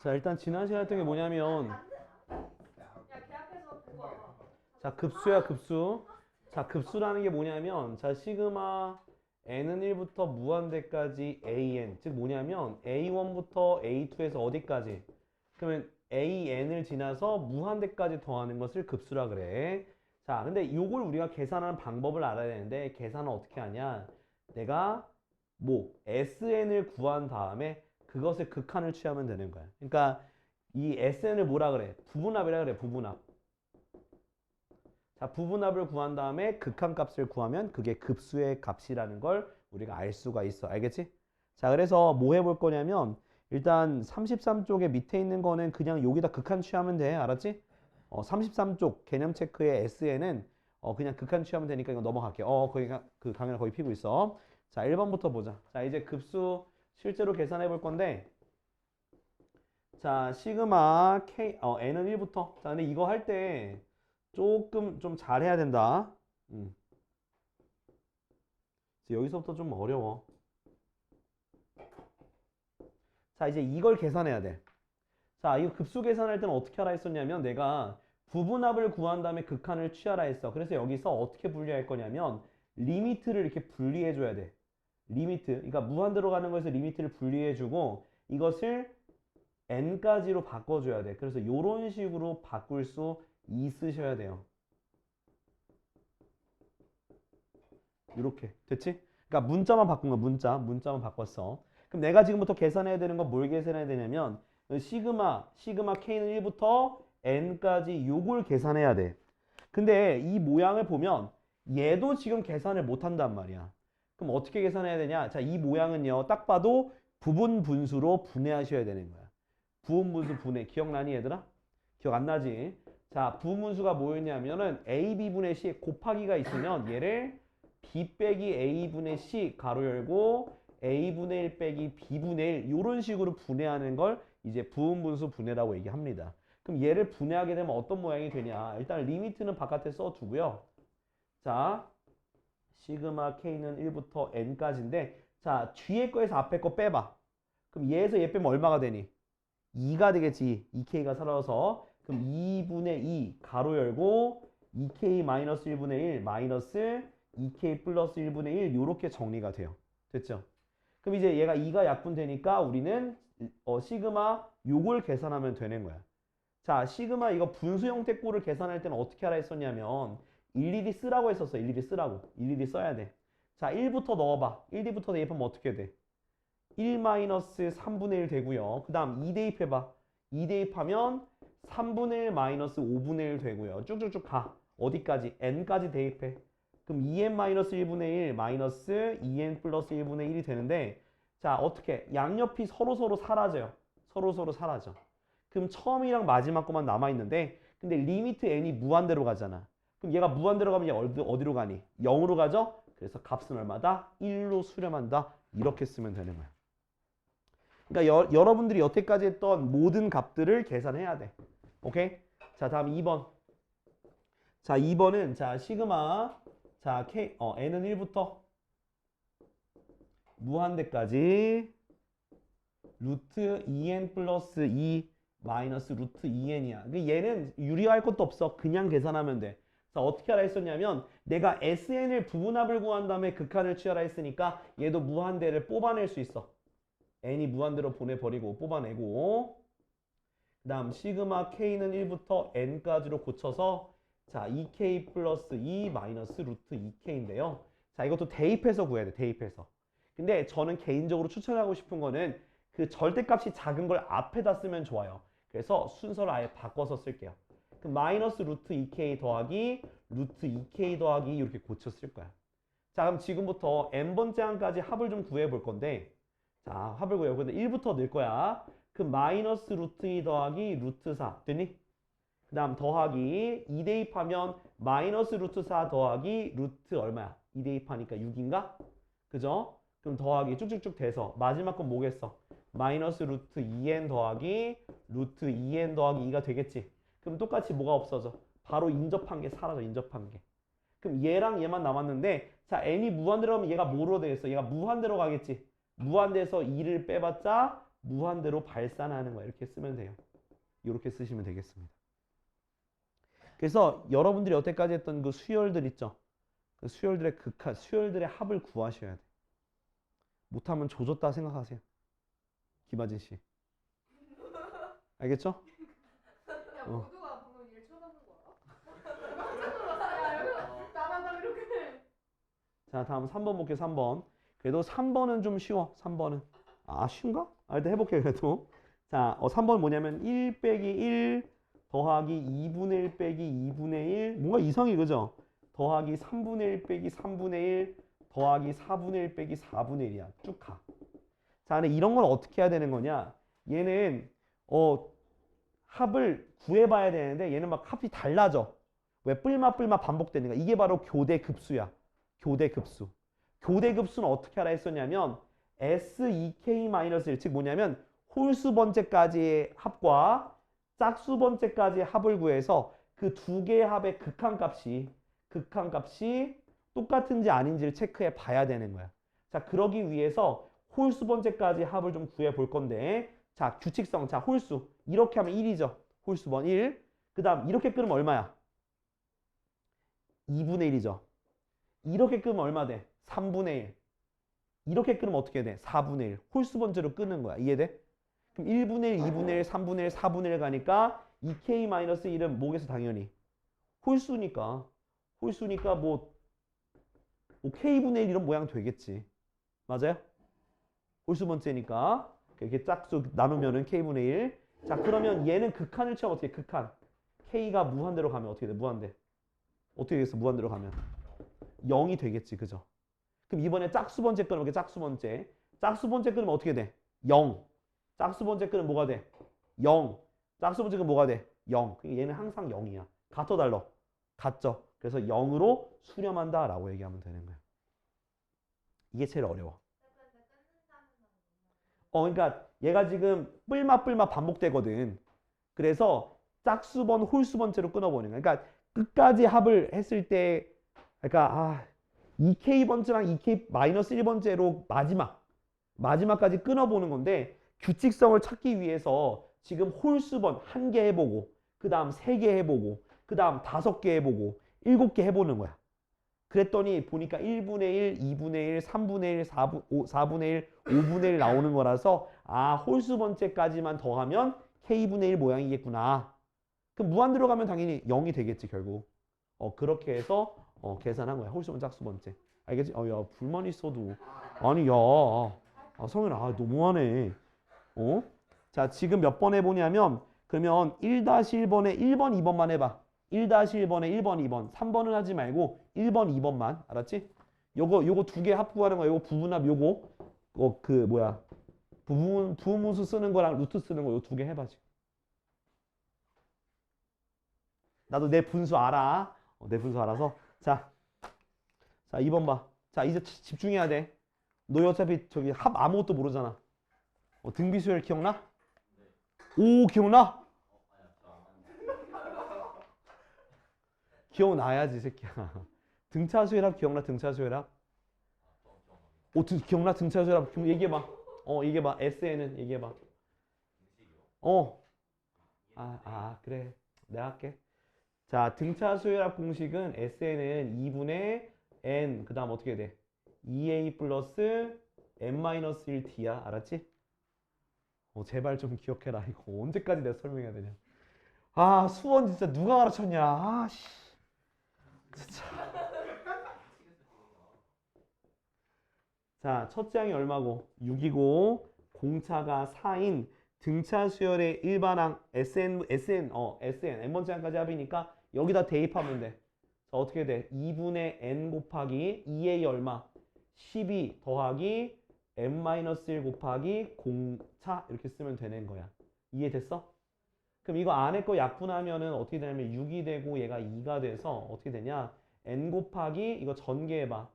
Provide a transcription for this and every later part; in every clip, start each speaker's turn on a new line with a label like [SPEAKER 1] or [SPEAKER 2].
[SPEAKER 1] 자, 일단 지난 시간에 했던 게 뭐냐면,
[SPEAKER 2] 야, 걔 앞에서 보고 와봐.
[SPEAKER 1] 자, 급수야, 급수. 자, 급수라는 게 뭐냐면, 자, 시그마 n은 1부터 무한대까지 an. 즉 뭐냐면, a1부터 a2에서 어디까지? 그러면 an을 지나서 무한대까지 더하는 것을 급수라 그래. 자, 근데 요걸 우리가 계산하는 방법을 알아야 되는데, 계산은 어떻게 하냐? 내가 뭐, sn을 구한 다음에 그것의 극한을 취하면 되는 거야. 그러니까 이 sn을 뭐라 그래? 부분합이라 그래, 부분합. 자, 부분합을 구한 다음에 극한값을 구하면 그게 급수의 값이라는 걸 우리가 알 수가 있어. 알겠지? 자, 그래서 뭐 해볼 거냐면 일단 33쪽에 밑에 있는 거는 그냥 여기다 극한 취하면 돼. 알았지? 33쪽 개념 체크의 SN은 그냥 극한 취하면 되니까 이거 넘어갈게. 거기 그 강연을 거의 피고 있어. 자, 1번부터 보자. 자, 이제 급수 실제로 계산해 볼 건데 자, 시그마 K, N은 1부터. 자, 근데 이거 할 때 조금 좀 잘해야 된다. 여기서부터 좀 어려워. 자, 이제 이걸 계산해야 돼. 자, 이거 급수 계산할 때는 어떻게 하라 했었냐면 내가 부분합을 구한 다음에 극한을 취하라 했어. 그래서 여기서 어떻게 분리할 거냐면 리미트를 이렇게 분리해 줘야 돼. 리미트. 그러니까 무한대로 가는 거에서 리미트를 분리해 주고 이것을 n까지로 바꿔줘야 돼. 그래서 이런 식으로 바꿀 수 있으셔야 돼요. 이렇게 됐지? 그러니까 문자만 바꾼 거 문자만 바꿨어. 그럼 내가 지금부터 계산해야 되는 건 뭘 계산해야 되냐면 시그마 k는 1부터 n까지 요걸 계산해야 돼. 근데 이 모양을 보면 얘도 지금 계산을 못 한단 말이야. 그럼 어떻게 계산해야 되냐? 자, 이 모양은요. 딱 봐도 부분 분수로 분해하셔야 되는 거야. 부분 분수 분해. 기억나니 얘들아? 기억 안 나지? 자, 부분 분수가 뭐였냐면은 AB분의 C 곱하기가 있으면 얘를 B 빼기 A분의 C 가로 열고 A분의 1 빼기 B분의 1 이런 식으로 분해하는 걸 이제 부분분수 분해라고 얘기합니다. 그럼 얘를 분해하게 되면 어떤 모양이 되냐? 일단 리미트는 바깥에 써두고요. 자, 시그마 K는 1부터 N까지인데 자, 뒤에 거에서 앞에 거 빼봐. 그럼 얘에서 얘 빼면 얼마가 되니? 2가 되겠지. 2K가 살아서 그럼 2분의 2 가로 열고 2K 마이너스 1분의 1 마이너스 2K 플러스 1분의 1 이렇게 정리가 돼요. 됐죠? 그럼 이제 얘가 2가 약분되니까 우리는 시그마 요걸 계산하면 되는 거야. 자, 시그마 이거 분수 형태 꼴을 계산할 때는 어떻게 하라 했었냐면 일일이 쓰라고 했었어. 일일이 쓰라고. 일일이 써야 돼. 자, 1부터 넣어봐. 1D부터 대입하면 어떻게 돼? 1-3분의 1 되고요. 그 다음 2 대입해봐. 2 대입하면 3분의 1 마이너스 5분의 1 되고요. 쭉쭉쭉 가. 어디까지? n까지 대입해. 그럼 2n 마이너스 1분의 1 마이너스 2n 플러스 1분의 1이 되는데 자, 어떻게? 양옆이 서로서로 사라져요. 서로서로 사라져. 그럼 처음이랑 마지막 것만 남아있는데 근데 리미트 n이 무한대로 가잖아. 그럼 얘가 무한대로 가면 얘 어디로 가니? 0으로 가죠? 그래서 값은 얼마다? 1로 수렴한다. 이렇게 쓰면 되는 거야. 그러니까 여러분들이 여태까지 했던 모든 값들을 계산해야 돼. 오케이? 자, 다음 2번. 자, 2번은 자, 시그마 자, n은 1부터 무한대까지 루트 2n 플러스 2 마이너스 루트 2n이야. 얘는 유리할 것도 없어. 그냥 계산하면 돼. 자, 어떻게 하라 했었냐면 내가 sn을 부분합을 구한 다음에 극한을 취하라 했으니까 얘도 무한대를 뽑아낼 수 있어. n이 무한대로 보내버리고 뽑아내고 그 다음 시그마 k는 1부터 n까지로 고쳐서 자 2k 플러스 2 마이너스 루트 2k인데요. 자 이것도 대입해서 구해야 돼. 대입해서. 근데 저는 개인적으로 추천하고 싶은 거는 그 절대값이 작은 걸 앞에다 쓰면 좋아요. 그래서 순서를 아예 바꿔서 쓸게요. 그 마이너스 루트 2k 더하기 루트 2k 더하기 이렇게 고쳐 쓸 거야. 자 그럼 지금부터 n번째 항까지 합을 좀 구해 볼 건데 자, 합을 구해요. 근데 1부터 넣을 거야. 그 마이너스 루트 2 더하기 루트 4. 됐니? 그 다음 더하기 2 대입하면 마이너스 루트 4 더하기 루트 얼마야? 2 대입하니까 6인가? 그죠? 그럼 더하기 쭉쭉쭉 돼서 마지막 건 뭐겠어? 마이너스 루트 2n 더하기 루트 2n 더하기 2가 되겠지? 그럼 똑같이 뭐가 없어져? 바로 인접한 게 사라져. 인접한 게. 그럼 얘랑 얘만 남았는데 자, n이 무한대로 가면 얘가 뭐로 되겠어? 얘가 무한대로 가겠지? 무한대에서 2를 빼봤자 무한대로 발산하는 거야. 이렇게 쓰면 돼요. 이렇게 쓰시면 되겠습니다. 그래서 여러분들이 여태까지 했던 그 수열들 있죠? 그 수열들의 극한, 수열들의 합을 구하셔야 돼. 못하면 조졌다 생각하세요. 김하진 씨. 알겠죠?
[SPEAKER 2] 야, 모두가 방금 일 쳐다본 거야? 깜짝 놀랐어. 야, 여기서 나간다 이렇게.
[SPEAKER 1] 자, 다음 3번 볼게요. 3번. 그래도 3번은 좀 쉬워. 3번은. 아, 쉬운가? 아, 일단 해볼게요. 그래도. 자, 3번은 뭐냐면 1 빼기 1 더하기 2분의 1 빼기 2분의 1. 뭔가 이상해, 그죠? 더하기 3분의 1 빼기 3분의 1 더하기 4분의 1 빼기 4분의 1이야. 쭉 가. 자, 근데 이런 건 어떻게 해야 되는 거냐? 얘는 합을 구해봐야 되는데 얘는 막 합이 달라져. 왜? 뿔맛 반복되니까. 이게 바로 교대급수야. 교대급수. 교대급수는 어떻게 하라 했었냐면 SEK-1, 즉 뭐냐면 홀수 번째까지의 합과 짝수 번째까지의 합을 구해서 그 두 개의 합의 극한값이 똑같은지 아닌지를 체크해 봐야 되는 거야. 자, 그러기 위해서 홀수 번째까지 합을 좀 구해 볼 건데, 자, 규칙성. 자, 홀수. 이렇게 하면 1이죠. 홀수번 1. 그 다음 이렇게 끊으면 얼마야? 2분의 1이죠. 이렇게 끊으면 얼마 돼? 3분의 1. 이렇게 끊으면 어떻게 돼? 4분의 1. 홀수 번째로 끊는 거야. 이해돼? 그럼 1분의 1, 2분의 1, 3분의 1, 4분의 1 가니까 2K-1은 뭐겠어? 당연히 홀수니까. 뭐 K분의 1 이런 모양 되겠지. 맞아요? 홀수 번째니까 이렇게 짝수 나누면은 K분의 1. 자, 그러면 얘는 극한을 치면 어떻게 해? 극한. K가 무한대로 가면 어떻게 돼? 무한대. 어떻게 되겠어? 무한대로 가면 0이 되겠지. 그죠? 그럼 이번에 짝수 번째 끊으면 짝수 번째. 짝수 번째 끊으면 어떻게 돼? 0. 짝수 번째 끊으면 뭐가 돼? 0. 짝수 번째 끊으면 뭐가 돼? 0. 얘는 항상 0이야. 같어 달러? 같죠? 그래서 0으로 수렴한다라고 얘기하면 되는 거야. 이게 제일 어려워. 그러니까 얘가 지금 뿔맛 반복되거든. 그래서 짝수번, 홀수번째로 끊어버리는 거야. 그러니까 끝까지 합을 했을 때, 그러니까 2K번째랑 2K-1번째로 마지막까지 끊어보는 건데, 규칙성을 찾기 위해서 지금 홀수번 1개 해보고, 그 다음 3개 해보고, 그 다음 5개 해보고, 7개 해보는 거야. 그랬더니 보니까 1분의 1, 2분의 1, 3분의 1, 4분의 1, 5분의 1 나오는 거라서 홀수 번째까지만 더하면 K분의 1 모양이겠구나. 그럼 무한대로 가면 당연히 0이 되겠지 결국. 그렇게 해서 계산한 거야. 홀수 번째, 짝수 번째. 알겠지? 야, 불만 있어도. 아니, 야. 성현아, 너무하네. 자, 지금 몇 번 해보냐면 그러면 1-1번에 1번, 2번만 해봐. 1-1번에 1번, 2번. 3번은 하지 말고 1번, 2번만. 알았지? 요거 두 개 합구하는 거, 요거 부분합, 요거 부분수 쓰는 거랑 루트 쓰는 거 요 두 개 해봐 지금. 나도 내 분수 알아. 내 분수 알아서. 자, 2번 봐. 자, 이제 집중해야 돼. 너 어차피 저기 합 아무것도 모르잖아. 등비수열 기억나? 오, 기억나? 기억나야지, 새끼야. 등차수열합 기억나? 등차수열합? 기억나? 등차수열합 얘기해봐. 얘기해봐. SN은 얘기해봐. 그래. 내가 할게. 자, 등차수열합 공식은 SN은 2분의 N, 그 다음 어떻게 돼? 2A 플러스 N-1D야. 알았지? 제발 좀 기억해라. 이거 언제까지 내가 설명해야 되냐. 수원 진짜 누가 가르쳤냐. 씨. 진짜. 자, 첫째 항이 얼마고? 6이고 공차가 4인 등차 수열의 일반항 SN, N번째 항까지 합이니까 여기다 대입하면 돼. 자, 어떻게 돼? 2분의 N 곱하기 2A 얼마? 12 더하기 N-1 곱하기 공차 이렇게 쓰면 되는 거야. 이해됐어? 그럼 이거 안에 거 약분하면은 어떻게 되냐면 6이 되고 얘가 2가 돼서 어떻게 되냐? N 곱하기 이거 전개해봐.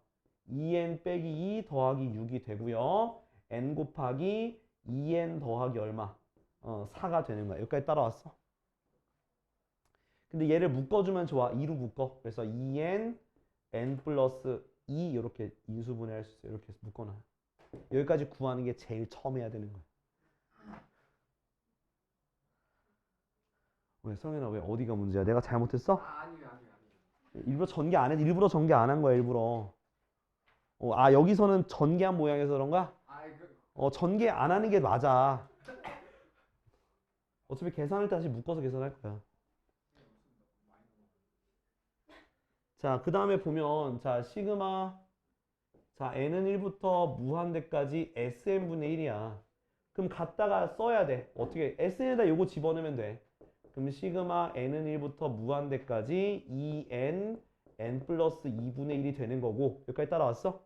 [SPEAKER 1] 2N 빼기 2 더하기 6이 되고요. N 곱하기 2N 더하기 얼마? 4가 되는 거야. 여기까지 따라왔어. 근데 얘를 묶어주면 좋아. 2로 묶어. 그래서 2N, N 플러스 2 이렇게 인수분해할 수 있어. 이렇게 묶어놔. 여기까지 구하는 게 제일 처음 해야 되는 거야. 왜 성현아 왜 어디가 문제야? 내가 잘못했어?
[SPEAKER 3] 아니요.
[SPEAKER 1] 일부러 전개 안 해. 일부러 전개 안 한 거야 일부러. 아 여기서는 전개한 모양에서 그런가? 전개 안 하는 게 맞아. 어차피 계산할 때 다시 묶어서 계산할 거야. 자, 그 다음에 보면 자 시그마 자 n은 1부터 무한대까지 sn분의 1이야. 그럼 갖다가 써야 돼. 어떻게 sn에다 요거 집어넣으면 돼. 그럼 시그마 n은 1부터 무한대까지 2n n 플러스 2분의 1이 되는 거고 여기까지 따라왔어?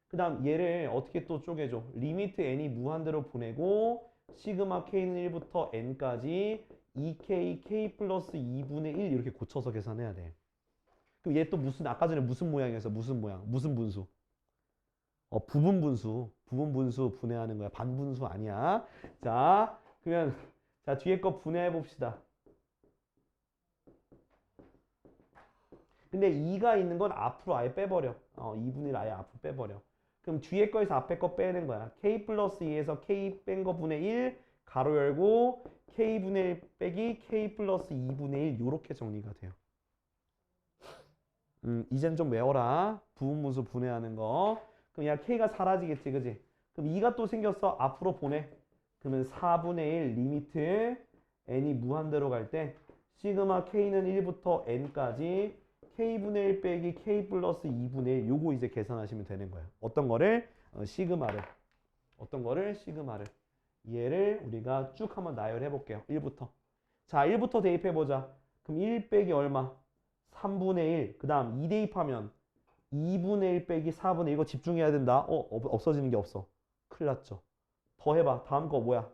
[SPEAKER 1] 그 다음 얘를 어떻게 또 쪼개줘? 리미트 n이 무한대로 보내고 시그마 k는 1부터 n까지 2k k 플러스 2분의 1 이렇게 고쳐서 계산해야 돼. 그럼 얘 또 무슨 아까 전에 무슨 모양이었어? 무슨 모양? 무슨 분수? 부분 분수. 부분 분수 분해하는 거야. 반분수 아니야. 자, 그러면 자 뒤에 거 분해해 봅시다. 근데 2가 있는 건 앞으로 아예 빼버려. 2분의 1 아예 앞으로 빼버려. 그럼 뒤에 거에서 앞에 거 빼는 거야. k 플러스 2에서 k 뺀 거 분의 1 가로 열고 k분의 1 빼기 k 플러스 2분의 1 요렇게 정리가 돼요. 이젠 좀 외워라. 부분분수 분해하는 거. 그럼 야 k가 사라지겠지 그지? 그럼 2가 또 생겼어. 앞으로 보내. 그러면 4분의 1 리미트 n이 무한대로 갈 때 시그마 k는 1부터 n까지 k분의 1 빼기 k 플러스 2분의 1 요거 이제 계산하시면 되는 거예요. 어떤 거를? 시그마를. 어떤 거를? 시그마를. 얘를 우리가 쭉 한번 나열해 볼게요. 1부터. 자 1부터 대입해 보자. 그럼 1 빼기 얼마? 3분의 1. 그 다음 2 대입하면 2분의 1 빼기 4분의 1. 이거 집중해야 된다. 없어지는 게 없어. 큰일 났죠. 더 해봐. 다음 거 뭐야?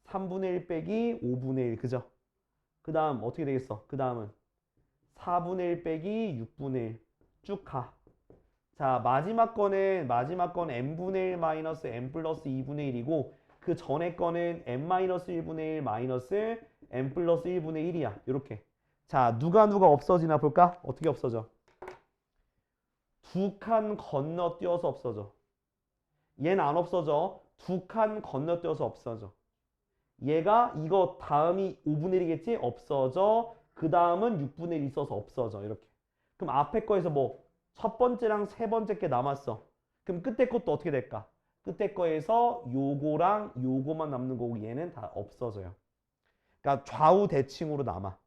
[SPEAKER 1] 3분의 1 빼기 5분의 1. 그죠? 그 다음 어떻게 되겠어? 그 다음은 4분의 1 빼기 6분의 1. 쭉 가. 자, 마지막 거는 n분의 1 마이너스 n 플러스 2분의 1이고 그 전에 거는 n 마이너스 1분의 1 마이너스 n 플러스 1분의 1이야. 이렇게. 자, 누가 없어지나 볼까? 어떻게 없어져? 두 칸 건너뛰어서 없어져. 얘는 안 없어져. 두 칸 건너뛰어서 없어져. 얘가 이거 다음이 5분의 1이겠지? 없어져. 그 다음은 6분의 1 있어서 없어져. 이렇게. 그럼 앞에 거에서 뭐 첫 번째랑 세 번째 게 남았어. 그럼 끝에 것도 어떻게 될까? 끝에 거에서 요거랑 요거만 남는 거고 얘는 다 없어져요. 그러니까 좌우 대칭으로 남아.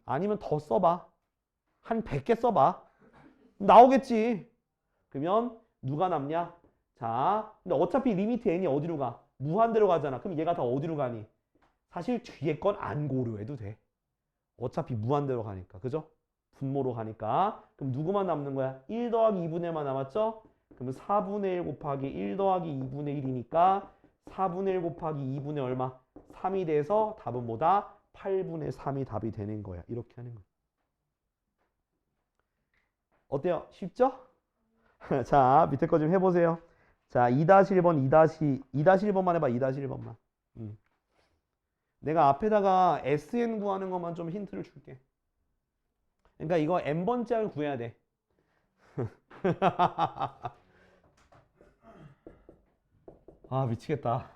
[SPEAKER 1] 아니면 더 써봐. 한 100개 써봐. 나오겠지. 그러면 누가 남냐? 자, 근데 어차피 리미트 n이 어디로 가? 무한대로 가잖아. 그럼 얘가 다 어디로 가니? 사실 뒤에 건 안 고려해도 돼. 어차피 무한대로 가니까. 그죠? 분모로 가니까. 그럼 누구만 남는 거야? 1 더하기 2분의 1만 남았죠? 그러면 4분의 1 곱하기 1 더하기 2분의 1이니까 4분의 1 곱하기 2분의 얼마? 3이 돼서 답은 뭐다? 8분의 3이 답이 되는 거야. 이렇게 하는 거야. 어때요? 쉽죠? 자, 밑에 거 좀 해보세요. 자, 2-1번, 2-1번만 해봐. 2-1번만. 내가 앞에다가 SN 구하는 것만 좀 힌트를 줄게. 그러니까 이거 n번째 항을 구해야 돼. 아, 미치겠다.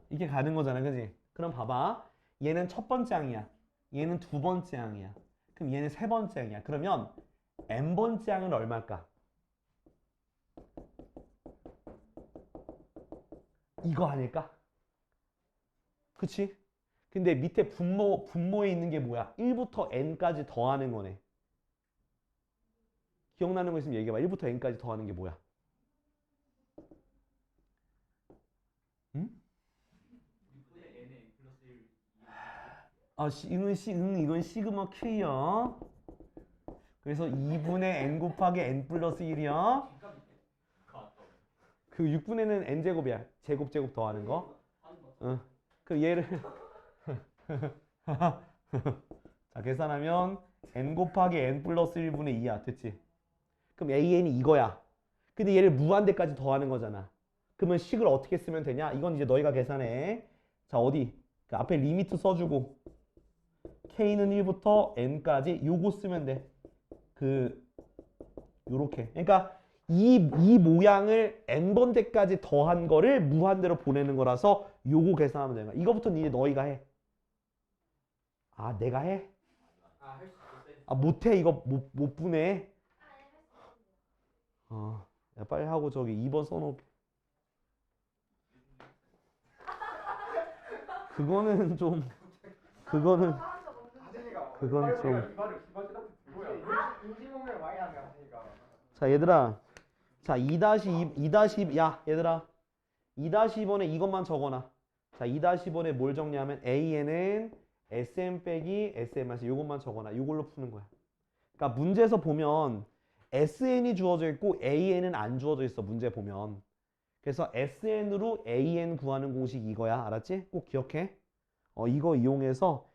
[SPEAKER 1] 이게 가는 거잖아, 그지? 그럼 봐봐. 얘는 첫 번째 항이야. 얘는 두 번째 항이야. 그럼 얘는 세 번째 항이야. 그러면 n번째 항은 얼마일까? 이거 아닐까? 그치? 근데 밑에 분모에 있는 게 뭐야? 1부터 n까지 더하는 거네. 기억나는 거 있으면 얘기해봐. 1부터 n까지 더하는 게 뭐야? 응? 이건 시그마 K야. 그래서 2분의 n 곱하기 n 플러스 1이야. 그 6분의는 n제곱이야. 제곱 더하는 거. 그 얘를 자 계산하면 n 곱하기 n 플러스 1분의 2야. 됐지? 그럼 an이 이거야. 근데 얘를 무한대까지 더하는 거잖아. 그러면 식을 어떻게 쓰면 되냐? 이건 이제 너희가 계산해. 자 어디? 그 앞에 리미트 써주고 k는 1부터 n까지 요거 쓰면 돼. 요렇게. 그러니까 이 모양을 n번째까지 더한 거를 무한대로 보내는 거라서 요거 계산하면 되는 거야. 이거부터 너희가 해. 아, 내가 해? 아, 못해. 이거 못 보내. 야, 빨리 하고 저기 2번 써놓을게. 그거는 좀 그건 좀. 자, 얘들아. 자, 2-2, 야, 얘들아. 2-2번에 이것만 적어놔. 자, 2-2번에 뭘 적냐면 AN은 SM 빼기 SM-, 요것만 적어놔. 요걸로 푸는 거야. 그러니까 문제에서 보면 SN이 주어져 있고 AN은 안 주어져 있어. 문제 보면. 그래서 SN으로 AN 구하는 공식 이거야. 알았지? 꼭 기억해. 이거 이용해서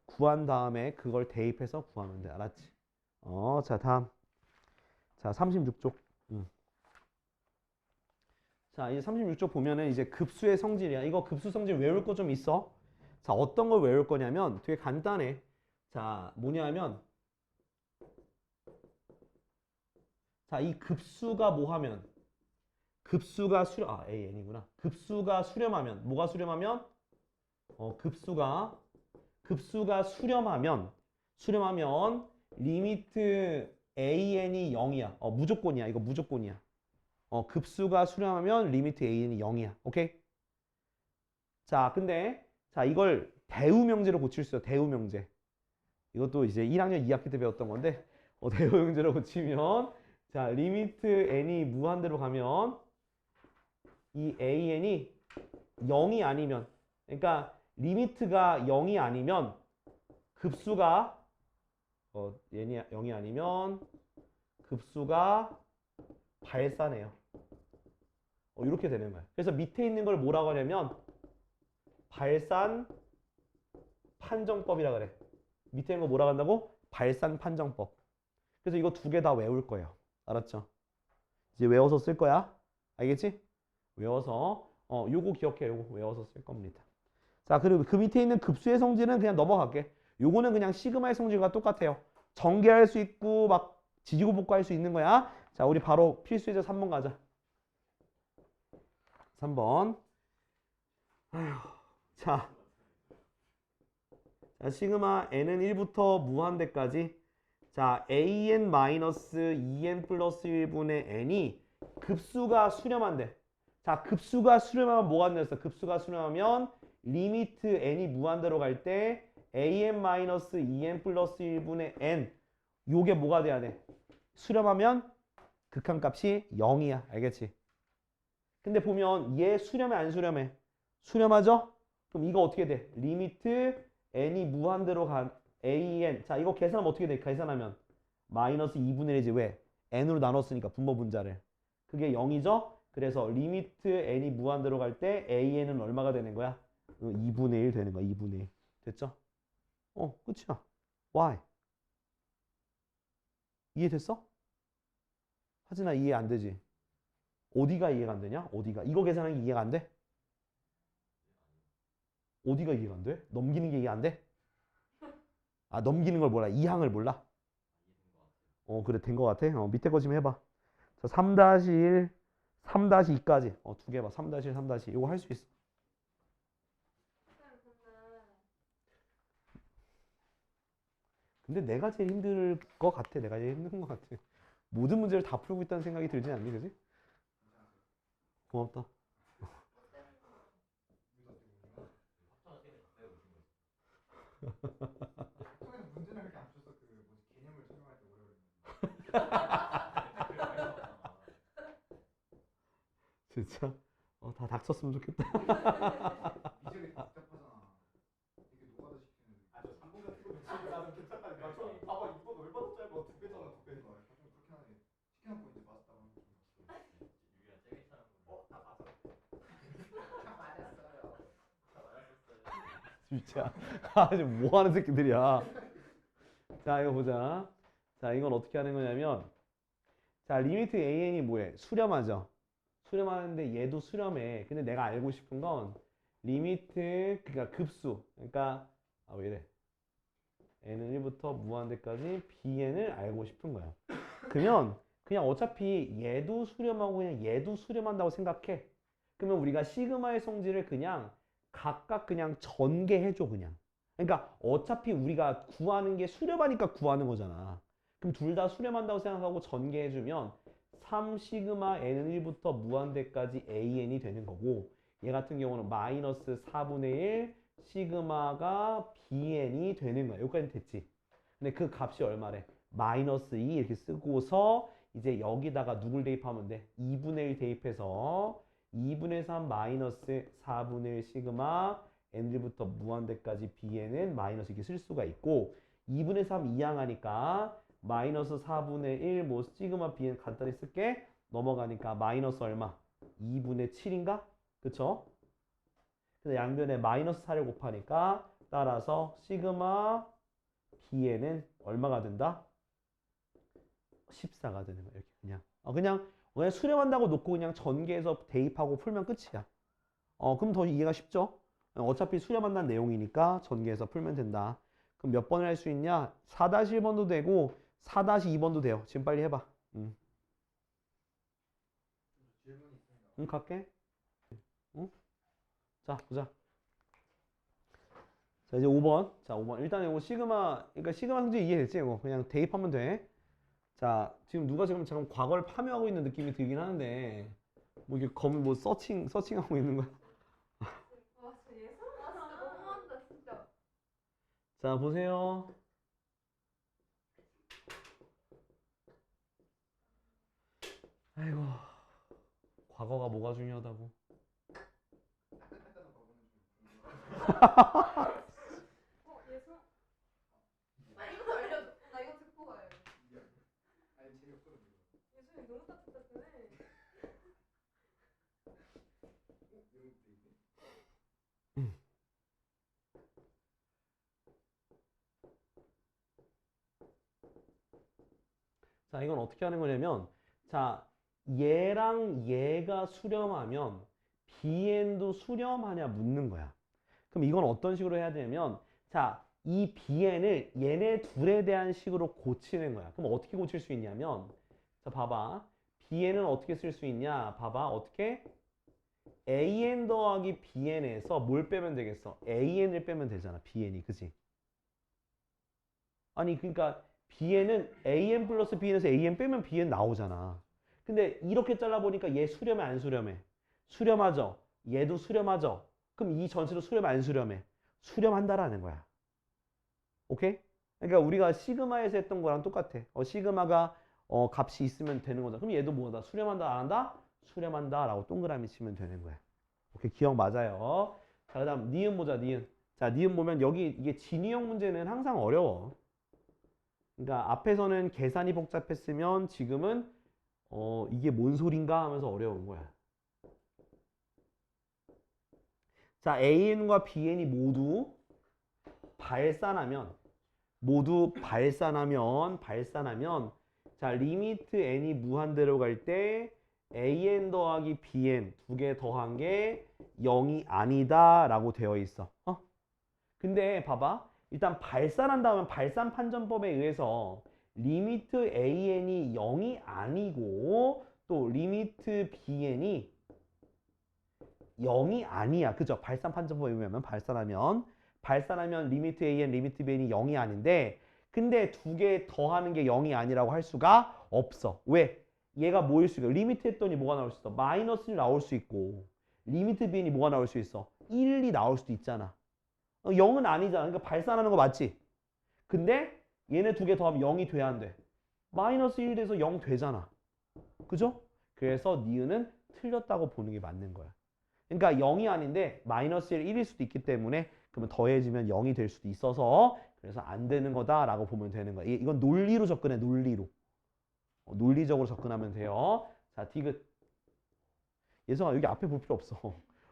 [SPEAKER 1] 구한 다음에 그걸 대입해서 구하면 돼. 알았지? 자, 다음. 자, 36쪽. 자, 이제 36쪽 보면은 이제 급수의 성질이야. 이거 급수 성질 외울 거 좀 있어. 자, 어떤 걸 외울 거냐면 되게 간단해. 자, 뭐냐면 자, 이 급수가 뭐 하면 급수가 AN이구나. 급수가 수렴하면 뭐가 수렴하면 급수가 수렴하면 리미트 AN이 0이야. 무조건이야. 이거 무조건이야. 급수가 수렴하면 리미트 AN이 0이야. 오케이? 자, 근데 자, 이걸 대우명제로 고칠 수 있어. 대우명제. 이것도 이제 1학년 2학기 때 배웠던 건데 대우명제로 고치면 자, 리미트 n이 무한대로 가면 이 AN이 0이 아니면 그러니까 리미트가 0이 아니면 급수가 n이 0이 아니면 급수가 발산해요. 이렇게 되는 거야. 그래서 밑에 있는 걸 뭐라고 하냐면 발산 판정법이라 그래. 밑에 있는 거 뭐라고 한다고? 발산 판정법. 그래서 이거 두 개 다 외울 거예요. 알았죠? 이제 외워서 쓸 거야. 알겠지? 외워서 요거 기억해. 요거 외워서 쓸 겁니다. 자, 그리고 그 밑에 있는 급수의 성질은 그냥 넘어갈게. 요거는 그냥 시그마의 성질과 똑같아요. 전개할 수 있고 막 지지고 볶고할 수 있는 거야. 자, 우리 바로 필수예제 3번 가자. 3번. 자, 시그마 n은 1부터 무한대까지. 자, an-2n 플러스 1분의 n이 급수가 수렴한대. 자, 급수가 수렴하면 뭐가 된댔어? 급수가 수렴하면 리미트 n이 무한대로 갈 때 an-2n 플러스 1분의 n 요게 뭐가 돼야 돼? 수렴하면 극한값이 0이야. 알겠지? 근데 보면 얘 수렴해 안 수렴해? 수렴하죠? 그럼 이거 어떻게 돼? 리미트 n이 무한대로 간 an. 자, 이거 계산하면 어떻게 돼? 계산하면 마이너스 2분의 1이지. 왜? n으로 나눴으니까 분모 분자를. 그게 0이죠? 그래서 리미트 n이 무한대로 갈 때 an은 얼마가 되는 거야? 2분의 1 되는 거야. 2분의 1. 됐죠? 끝이야. why? 이해됐어? 하진아 이해 안 되지? 어디가 이해가 안 되냐? 어디가? 이거 계산하는 게 이해가 안 돼? 어디가 이해가 안 돼? 넘기는 게 이해 안 돼? 아, 넘기는 걸 몰라. 이 항을 몰라? 그래, 된 거 같아. 밑에 거 좀 해봐. 자, 3-1, 3-2까지. 두 개 해봐. 3-1, 3-2. 이거 할 수 있어. 근데 내가 제일 힘들 것 같아. 내가 제일 힘든 것 같아. 모든 문제를 다 풀고 있다는 생각이 들지 않니? 그지? 고맙다.
[SPEAKER 3] 문제는 그렇게 안 풀어서 그 뭐지 개념을 설명할 때 오래 걸리는
[SPEAKER 1] 진짜? 다 닥쳤으면 좋겠다.
[SPEAKER 3] 이제 복잡하잖아. 이게 노가다 시키는.
[SPEAKER 4] 저 3분 같은 거 지금 나는 괜찮아. 저 봐봐 이거 얼마나 짧아. 두 배잖아 두 배.
[SPEAKER 3] 좀 그렇긴 하네. 시켜놓고 이제 맞았다고 하면 좀.
[SPEAKER 4] 유리야 세게 차는 거. 다 맞아.
[SPEAKER 3] 다 맞았어요.
[SPEAKER 4] 다 맞았었어요.
[SPEAKER 1] 진짜. 지금 뭐 하는 새끼들이야. 자, 이거 보자. 자, 이건 어떻게 하는 거냐면, 자, 리미트 an이 뭐해? 수렴하죠? 수렴하는데 얘도 수렴해. 근데 내가 알고 싶은 건 리미트, 그러니까 급수. 그러니까, 왜 이래? n은 1부터 무한대까지 bn을 알고 싶은 거야. 그러면 그냥 어차피 얘도 수렴하고 그냥 얘도 수렴한다고 생각해. 그러면 우리가 시그마의 성질을 그냥 각각 그냥 전개해줘 그냥. 그러니까 어차피 우리가 구하는 게 수렴하니까 구하는 거잖아. 그럼 둘 다 수렴한다고 생각하고 전개해주면 3 시그마 n은 1부터 무한대까지 an이 되는 거고 얘 같은 경우는 마이너스 4분의 1 시그마가 bn이 되는 거야. 여기까지 됐지? 근데 그 값이 얼마래? 마이너스 2 이렇게 쓰고서 이제 여기다가 누굴 대입하면 돼? 2분의 1 대입해서 2분의 3 마이너스 4분의 1 시그마 n부터 무한대까지 bn은 마이너스 이렇게 쓸 수가 있고 2분의 3 이항하니까 마이너스 4분의 1 뭐 시그마 bn 간단히 쓸게 넘어가니까 마이너스 얼마? 2분의 7인가? 그쵸? 근데 양변에 마이너스 4를 곱하니까 따라서 시그마 bn은 얼마가 된다? 14가 되는 거야. 이렇게 그냥 수렴한다고 놓고 그냥 전개해서 대입하고 풀면 끝이야. 그럼 더 이해가 쉽죠? 어차피 수렴한다는 내용이니까 전개해서 풀면 된다. 그럼 몇 번을 할 수 있냐? 4-1번도 되고 4-2번도 돼요. 지금 빨리 해봐.
[SPEAKER 3] 질문이 있습니다.
[SPEAKER 1] 응, 갈게. 응? 자, 보자. 자, 이제 5번. 자, 5번. 일단 이거 시그마, 그러니까 시그마 성질 이해됐지? 이거 그냥 대입하면 돼. 자, 지금 누가 지금 잠깐 과거를 파묘하고 있는 느낌이 들긴 하는데, 뭐 이게 서칭하고 있는 거야?
[SPEAKER 2] 와 진짜 예상 아 진짜 너무한다 진짜.
[SPEAKER 1] 자, 보세요. 아이고, 과거가 뭐가 중요하다고.
[SPEAKER 3] 따뜻했다는 거는 좀 궁금해요.
[SPEAKER 2] 예상. 아 이것도 알려줘. 나 이거 듣고 가요.
[SPEAKER 3] 아니 재미없거든요.
[SPEAKER 2] 예상이 너무 따뜻해.
[SPEAKER 3] 이런 것도 있네.
[SPEAKER 1] 자, 이건 어떻게 하는 거냐면, 자, 얘랑 얘가 수렴하면 bn도 수렴하냐 묻는 거야. 그럼 이건 어떤 식으로 해야 되냐면, 자, 이 bn을 얘네 둘에 대한 식으로 고치는 거야. 그럼 어떻게 고칠 수 있냐면, 자, 봐봐. bn은 어떻게 쓸 수 있냐? 봐봐. 어떻게? an 더하기 bn에서 뭘 빼면 되겠어? an을 빼면 되잖아. bn이. 그지? 아니, 그러니까 bn은 an 플러스 bn에서 an 빼면 bn 나오잖아. 근데 이렇게 잘라보니까 얘 수렴해 안 수렴해? 수렴하죠. 얘도 수렴하죠. 그럼 이 전체도 수렴 안 수렴해? 수렴한다라는 거야. 오케이? 그러니까 우리가 시그마에서 했던 거랑 똑같아. 시그마가 값이 있으면 되는 거잖아. 그럼 얘도 뭐다? 수렴한다 안 한다? 수렴한다 라고 동그라미 치면 되는 거야. 오케이, 기억 맞아요. 자, 그 다음 니은 보자. 니은. 자, 니은 보면 여기 이게 진유형 문제는 항상 어려워. 그러니까 앞에서는 계산이 복잡했으면 지금은 이게 뭔 소린가 하면서 어려운 거야. 자, AN과 BN이 모두 발산하면 자, 리미트 n이 무한대로 갈 때 AN 더하기 BN 두 개 더한 게 0이 아니다 라고 되어 있어. 근데 봐봐. 일단 발산한다면 발산 판정법에 의해서 리미트 AN이 0이 아니고 또 리미트 BN이 0이 아니야. 그죠? 발산 판정법에 의하면 발산하면 리미트 AN, 리미트 BN이 0이 아닌데 근데 두 개 더하는 게 0이 아니라고 할 수가 없어. 왜? 얘가 뭐일 수 있어? 리미트 했더니 뭐가 나올 수 있어? 마이너스 1 나올 수 있고 리미트 BN이 뭐가 나올 수 있어? 1이 나올 수도 있잖아. 0은 아니잖아. 그러니까 발산하는 거 맞지? 근데 얘네 두 개 더하면 0이 돼야 안 돼. 마이너스 1 돼서 0 되잖아. 그죠? 그래서 니은은 틀렸다고 보는 게 맞는 거야. 그러니까 0이 아닌데 마이너스 1, 1일 수도 있기 때문에 그러면 더해지면 0이 될 수도 있어서 그래서 안 되는 거다라고 보면 되는 거야. 이건 논리로 접근해. 논리로. 논리적으로 접근하면 돼요. 자, 디귿. 예성아 여기 앞에 볼 필요 없어.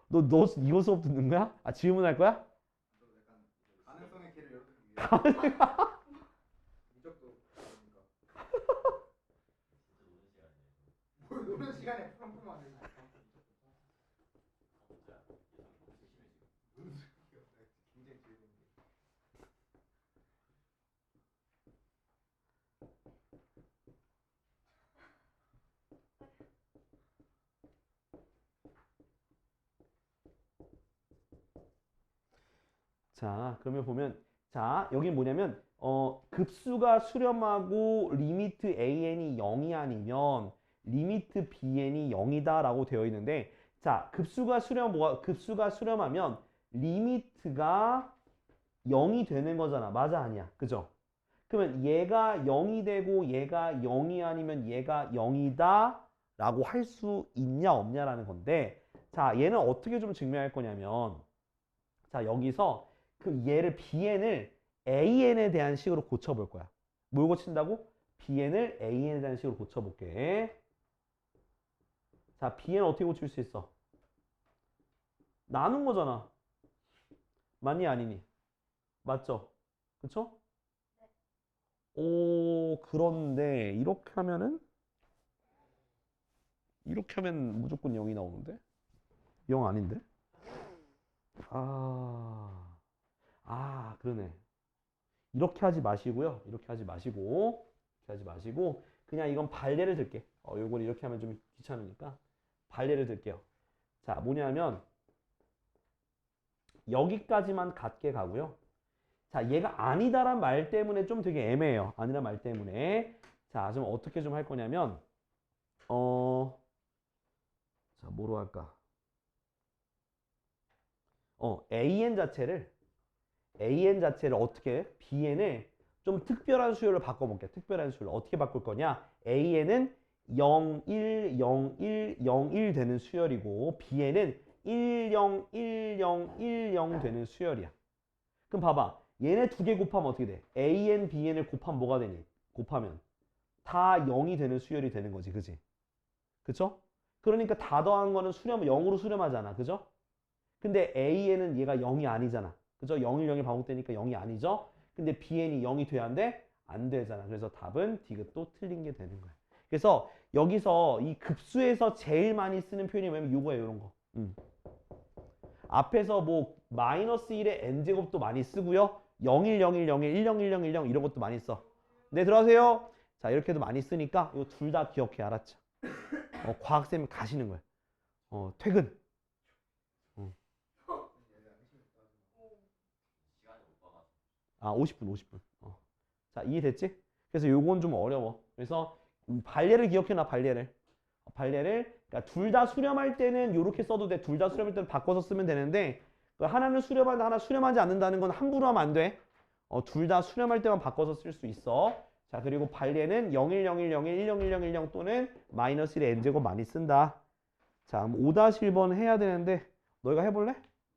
[SPEAKER 1] 너 이거 수업 듣는 거야? 아, 질문할 거야?
[SPEAKER 3] 저도 약간 가능성의 길을 열어두기 위해 무적도 그러니까 뭘 노는 시간에 푸름푸름 안 되지. 무슨 소리야? 굉장히 즐거운데.
[SPEAKER 1] 자, 그러면 보면 자, 여기 뭐냐면 급수가 수렴하고 리미트 an이 0이 아니면 리미트 bn이 0이다라고 되어 있는데 자, 급수가 수렴하면 리미트가 0이 되는 거잖아. 맞아 아니야? 그죠? 그러면 얘가 0이 되고 얘가 0이 아니면 얘가 0이다 라고 할 수 있냐 없냐라는 건데 자, 얘는 어떻게 좀 증명할 거냐면 자, 여기서 그 얘를 bn을 an에 대한 식으로 고쳐볼 거야. 뭘 고친다고? bn을 an에 대한 식으로 고쳐볼게. 자, bn 어떻게 고칠 수 있어? 나눈 거잖아. 맞니 아니니? 맞죠? 그쵸? 오, 그런데 이렇게 하면 무조건 0이 나오는데? 0 아닌데? 그러네. 이렇게 하지 마시고요. 이렇게 하지 마시고 그냥 이건 발례를 들게. 요걸 이렇게 하면 좀 귀찮으니까 발례를 들게요. 자, 뭐냐면 여기까지만 같게 가고요. 자, 얘가 아니다란 말 때문에 좀 되게 애매해요. 아니란 말 때문에. 자, 좀 어떻게 좀 할 거냐면 자, 뭐로 할까? an 자체를 어떻게 bn을 좀 특별한 수열로 바꿔볼게. 특별한 수열로 어떻게 바꿀 거냐? an은 0, 1, 0, 1, 0, 1 되는 수열이고 bn은 1, 0, 1, 0, 1, 0 되는 수열이야. 그럼 봐봐. 얘네 두 개 곱하면 어떻게 돼? an, bn을 곱하면 뭐가 되니? 곱하면 다 0이 되는 수열이 되는 거지. 그지? 그쵸? 그러니까 다 더한 거는 0으로 수렴하잖아. 그죠? 근데 an은 얘가 0이 아니잖아. 그죠? 0, 1, 0이 반복되니까 0이 아니죠? 근데 bn이 0이 돼야 안 돼? 안 되잖아. 그래서 답은 디귿도 틀린 게 되는 거야. 그래서 여기서 이 급수에서 제일 많이 쓰는 표현이 뭐냐면 이거예요. 이런 거. 앞에서 뭐 마이너스 1의 n제곱도 많이 쓰고요. 0, 1, 0, 1, 0, 1, 1, 0, 1, 0, 1, 0 이런 것도 많이 써. 네, 들어가세요. 자, 이렇게도 많이 쓰니까 이거 둘 다 기억해. 알았죠? 과학쌤이 가시는 거예요. 퇴근. 아, 50분. 자, 이해됐지? 그래서 요건 좀 어려워. 그래서 발례를 기억해놔, 발례를. 그러니까 둘 다 수렴할 때는 이렇게 써도 돼. 둘 다 수렴할 때는 바꿔서 쓰면 되는데 하나는 수렴한다, 하나 수렴하지 않는다는 건 함부로 하면 안 돼. 둘 다 수렴할 때만 바꿔서 쓸 수 있어. 자, 그리고 발례는 010101 101010 또는 마이너스 1의 n제곱 많이 쓴다. 자, 5-1번 해야 되는데 너희가 해볼래?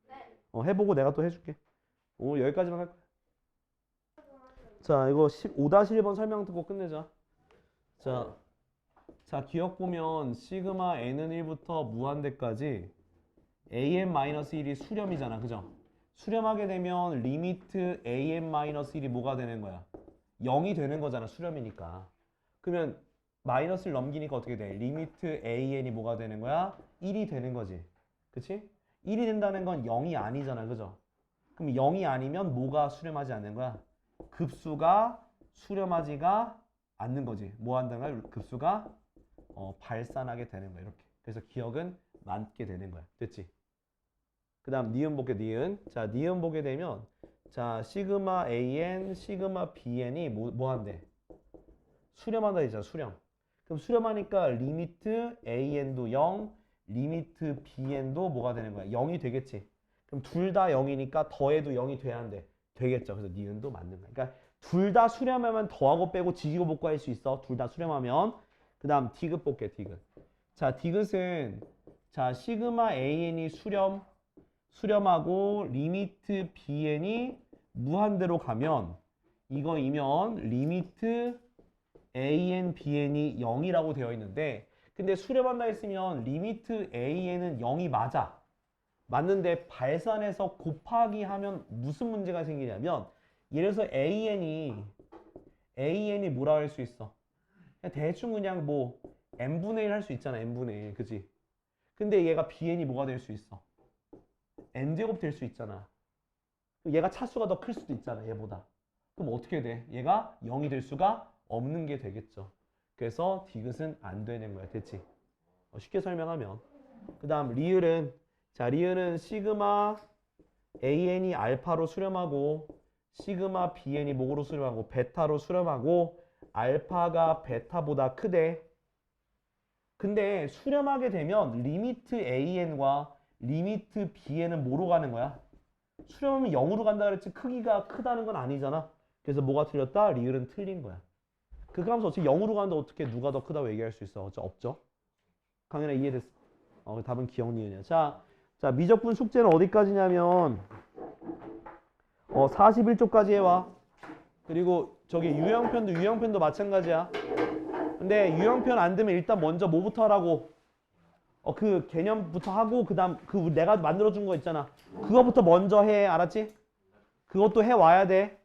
[SPEAKER 2] 네.
[SPEAKER 1] 해보고 내가 또 해줄게. 오늘 여기까지만 할 거야. 자, 이거 5-1번 설명 듣고 끝내자. 자, 기억 보면 시그마 n은 1부터 무한대까지 an-1이 수렴이잖아. 그죠? 수렴하게 되면 리미트 an-1이 뭐가 되는 거야? 0이 되는 거잖아. 수렴이니까. 그러면 마이너스를 넘기니까 어떻게 돼? 리미트 an이 뭐가 되는 거야? 1이 되는 거지. 그치? 1이 된다는 건 0이 아니잖아. 그죠? 그럼 0이 아니면 뭐가 수렴하지 않는 거야? 급수가 수렴하지가 않는 거지. 뭐 한다는 거야? 급수가 발산하게 되는 거야. 이렇게. 그래서 기억은 많게 되는 거야. 됐지? 그 다음 니은 볼게. 니은. 자, 니은 보게 되면 자, 시그마 an, 시그마 bn이 뭐 한대? 수렴한다 했잖아. 수렴. 그럼 수렴하니까 리미트 an도 0, 리미트 bn도 뭐가 되는 거야? 0이 되겠지. 그럼 둘 다 0이니까 더해도 0이 돼야 안 돼? 되겠죠. 그래서 니은도 맞는 거야. 그러니까 둘 다 수렴하면 더하고 빼고 지지고 볶고 할 수 있어. 둘 다 수렴하면. 그 다음 디귿 볼게. 디귿. 자, 디귿은 자, 시그마 an이 수렴하고 리미트 bn이 무한대로 가면 이거이면 리미트 an, bn이 0이라고 되어 있는데 근데 수렴한다 했으면 리미트 an은 0이 맞아. 맞는데 발산해서 곱하기 하면 무슨 문제가 생기냐면 예를 들어서 an이 뭐라 할 수 있어? 그냥 대충 그냥 뭐 n분의 1 할 수 있잖아. n분의 1. 그지? 근데 얘가 bn이 뭐가 될 수 있어? n제곱 될 수 있잖아. 얘가 차수가 더 클 수도 있잖아. 얘보다. 그럼 어떻게 돼? 얘가 0이 될 수가 없는 게 되겠죠. 그래서 디귿은 안 되는 거야. 됐지? 쉽게 설명하면. 그 다음 리을은 자, 리을은 시그마 AN이 알파로 수렴하고 시그마 BN이 뭐로 수렴하고 베타로 수렴하고 알파가 베타보다 크대. 근데 수렴하게 되면 리미트 AN과 리미트 BN은 뭐로 가는 거야? 수렴하면 0으로 간다 그랬지 크기가 크다는 건 아니잖아. 그래서 뭐가 틀렸다? 리을은 틀린 거야. 그 값은 어차피 0으로 가는데 어떻게 누가 더 크다고 얘기할 수 있어? 없죠? 강연아 이해됐어? 답은 기억 니은이야. 자, 미적분 숙제는 어디까지냐면 41쪽까지 해와. 그리고 저기 유형편도 마찬가지야. 근데 유형편 안 되면 일단 먼저 뭐부터 하라고? 그 개념부터 하고 그다음 내가 만들어준 거 있잖아. 그거부터 먼저 해. 알았지? 그것도 해 와야 돼.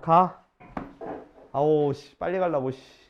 [SPEAKER 1] 가. 아오 씨 빨리 가려고 씨.